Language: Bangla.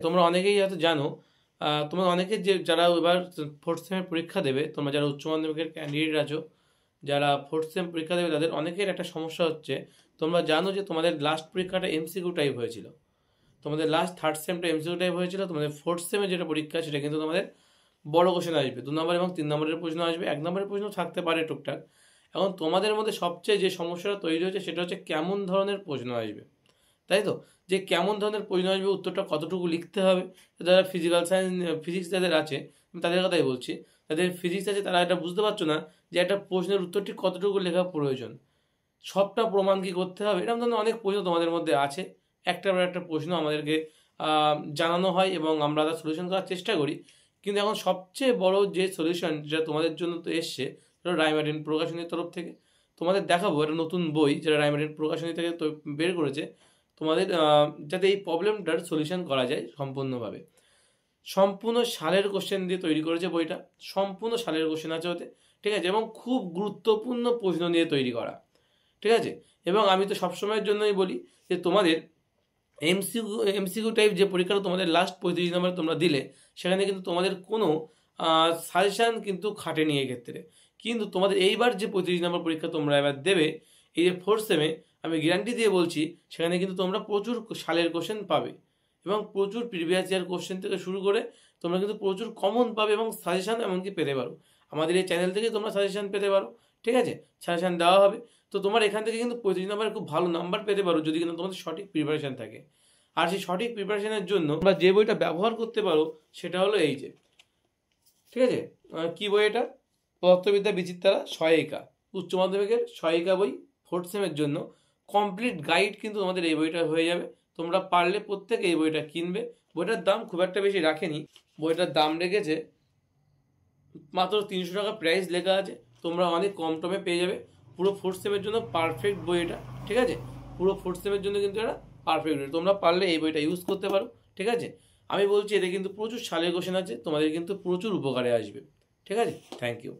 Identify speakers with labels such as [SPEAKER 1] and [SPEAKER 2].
[SPEAKER 1] তোমরা অনেকেই হয়তো জানো, তোমরা অনেকে যে যারা এবার ফোর্থ সেমের পরীক্ষা দেবে, তোমরা যারা উচ্চ মাধ্যমিকের ক্যান্ডিডেট আছো, যারা ফোর্থ সেম পরীক্ষা দেবে, তাদের অনেকের একটা সমস্যা হচ্ছে। তোমরা জানো যে তোমাদের লাস্ট পরীক্ষাটা এমসিকিউ টাইপ হয়েছিল, তোমাদের লাস্ট থার্ড সেমটা এমসিকিউ টাইপ হয়েছিল। তোমাদের ফোর্থ সেমে যেটা পরীক্ষা সেটা কিন্তু তোমাদের বড় কোশ্চেন আসবে, 2 নম্বর এবং 3 নম্বরের প্রশ্ন আসবে, 1 নম্বরের প্রশ্ন থাকতে পারে টুকটাক। এখন তোমাদের মধ্যে সবচেয়ে যে সমস্যাটা তৈরি হচ্ছে সেটা হচ্ছে কেমন ধরনের প্রশ্ন আসবে, তাই তো? যে কেমন ধরনের প্রশ্ন আসবে, উত্তরটা কতটুকু লিখতে হবে। যারা ফিজিক্যাল সায়েন্স ফিজিক্স যাদের আছে, আমি তাদের কথাই বলছি, যাদের ফিজিক্স আছে তারা এটা বুঝতে পারছো না যে একটা প্রশ্নের উত্তরটি কতটুকু লেখা প্রয়োজন, সবটা প্রমাণ কি করতে হবে। এরকম ধরনের অনেক প্রশ্ন তোমাদের মধ্যে আছে। একটার পর একটা প্রশ্ন আমাদেরকে জানানো হয় এবং আমরা তার সলিউশন করার চেষ্টা করি। কিন্তু এখন সবচেয়ে বড় যে সলিউশন যেটা তোমাদের জন্য তো এসছে, সেটা রাইমার্টিন প্রকাশনীর তরফ থেকে তোমাদের দেখাবো একটা নতুন বই, যেটা রাইমার্টিন প্রকাশনী থেকে তো বের করেছে তোমাদের, যাতে এই প্রবলেমটার সলিউশন করা যায় সম্পূর্ণভাবে। সম্পূর্ণ সালের কোশ্চেন দিয়ে তৈরি করেছে বইটা, সম্পূর্ণ সালের কোশ্চেন আছে ওতে, ঠিক আছে, এবং খুব গুরুত্বপূর্ণ প্রশ্ন নিয়ে তৈরি করা, ঠিক আছে। এবং আমি তো সবসময়ের জন্যই বলি যে তোমাদের এমসিকিউ টাইপ যে পরীক্ষাটা তোমাদের লাস্ট 35 নম্বরে তোমরা দিলে, সেখানে কিন্তু তোমাদের কোনো সাজেশান কিন্তু খাটেনি এক্ষেত্রে। কিন্তু তোমাদের এইবার যে 35 নম্বর পরীক্ষা তোমরা এবার দেবে, এই যে ফোর্থ সেমে, আমি গ্যারান্টি দিয়ে বলছি সেখানে কিন্তু তোমরা প্রচুর সালের কোশ্চেন পাবে এবং প্রচুর প্রিভিয়াস ইয়ার কোশ্চেন থেকে শুরু করে তোমরা কিন্তু প্রচুর কমন পাবে এবং সাজেশান এমনকি পেতে পারো। আমাদের এই চ্যানেল থেকে তোমরা সাজেশান পেতে পারো, ঠিক আছে, সাজেশান দেওয়া হবে। তো তোমার এখান থেকে কিন্তু 35 নম্বরে খুব ভালো নাম্বার পেতে পারো যদি কিন্তু তোমাদের সঠিক প্রিপারেশান থাকে। আর সেই সঠিক প্রিপারেশানের জন্য তোমরা যে বইটা ব্যবহার করতে পারো সেটা হলো এই যে, ঠিক আছে, কি বই এটা? পদার্থবিদ্যা বিচিত্রা সহায়িকা, উচ্চ মাধ্যমিকের সহায়িকা বই ফোর্থ সেমের জন্য কমপ্লিট গাইড কিন্তু তোমাদের এই বইটা হয়ে যাবে। তোমরা পারলে প্রত্যেকে এই বইটা কিনবে। বইটার দাম খুব একটা বেশি রাখেনি, বইটার দাম রেখেছে মাত্র 300 টাকা প্রাইস লেখা আছে। তোমরা অনেক কম টমে পেয়ে যাবে। পুরো ফোর্থ সেমের জন্য পারফেক্ট বই এটা, ঠিক আছে, পুরো ফোর্থ সেমের জন্য কিন্তু এটা পারফেক্ট বই। তোমরা পারলে এই বইটা ইউজ করতে পারো, ঠিক আছে। আমি বলছি এতে কিন্তু প্রচুর সালের কোশ্চেন আছে, তোমাদের কিন্তু প্রচুর উপকারে আসবে, ঠিক আছে। Thank you.